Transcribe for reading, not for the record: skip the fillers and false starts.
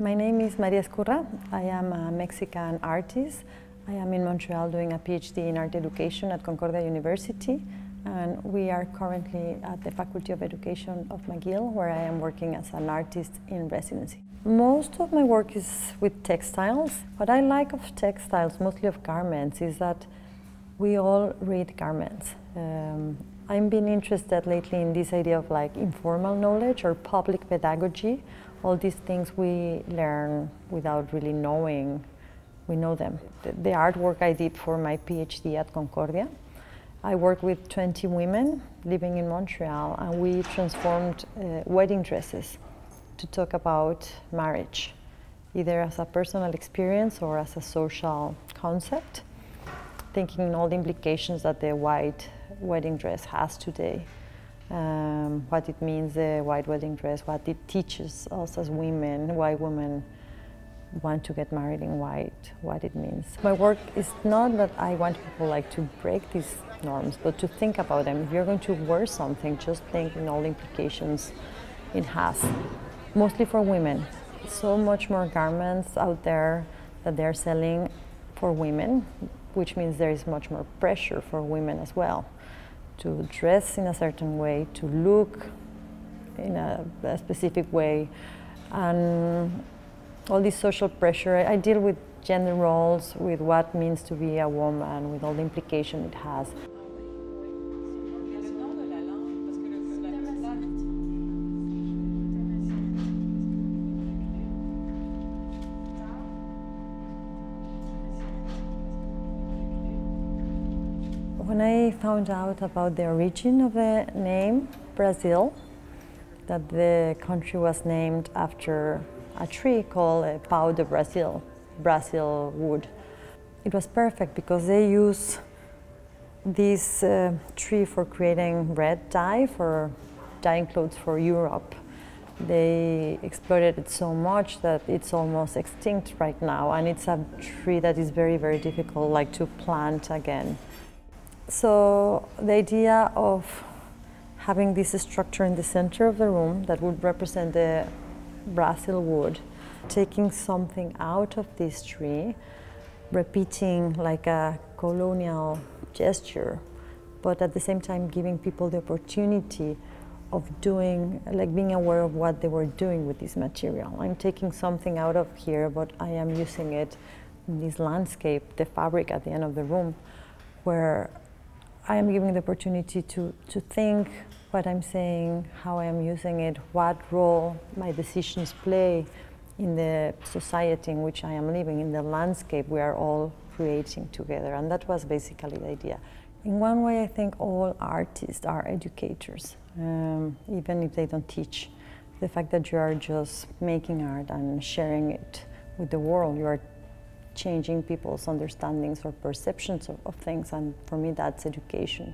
My name is Maria Ezcurra. I am a Mexican artist. I am in Montreal doing a PhD in art education at Concordia University, and we are currently at the Faculty of Education of McGill, where I am working as an artist in residency. Most of my work is with textiles. What I like of textiles, mostly of garments, is that we all read garments. I've been interested lately in this idea of like informal knowledge or public pedagogy, all these things we learn without really knowing we know them. The artwork I did for my PhD at Concordia, I worked with 20 women living in Montreal, and we transformed wedding dresses to talk about marriage, either as a personal experience or as a social concept, thinking in all the implications that the white wedding dress has today, what it means, the white wedding dress, what it teaches us as women, why women want to get married in white, what it means. My work is not that I want people like to break these norms, but to think about them. If you're going to wear something, just think in all the implications it has, mostly for women. So much more garments out there that they're selling for women, which means there is much more pressure for women as well to dress in a certain way, to look in a specific way, and all this social pressure. I deal with gender roles, with what it means to be a woman, with all the implication it has. When I found out about the origin of the name Brazil, that the country was named after a tree called pau de Brazil, Brazil wood. It was perfect because they use this tree for creating red dye, for dyeing clothes for Europe. They exploited it so much that it's almost extinct right now, and it's a tree that is very, very difficult like to plant again. So the idea of having this structure in the center of the room that would represent the Brazil wood, taking something out of this tree, repeating like a colonial gesture, but at the same time giving people the opportunity of doing, like being aware of what they were doing with this material. I'm taking something out of here, but I am using it in this landscape, the fabric at the end of the room, where I am giving the opportunity to think what I'm saying, how I am using it, what role my decisions play in the society in which I am living, in the landscape we are all creating together. And that was basically the idea. In one way, I think all artists are educators, even if they don't teach. The fact that you are just making art and sharing it with the world, you are changing people's understandings or perceptions of things, and for me that's education.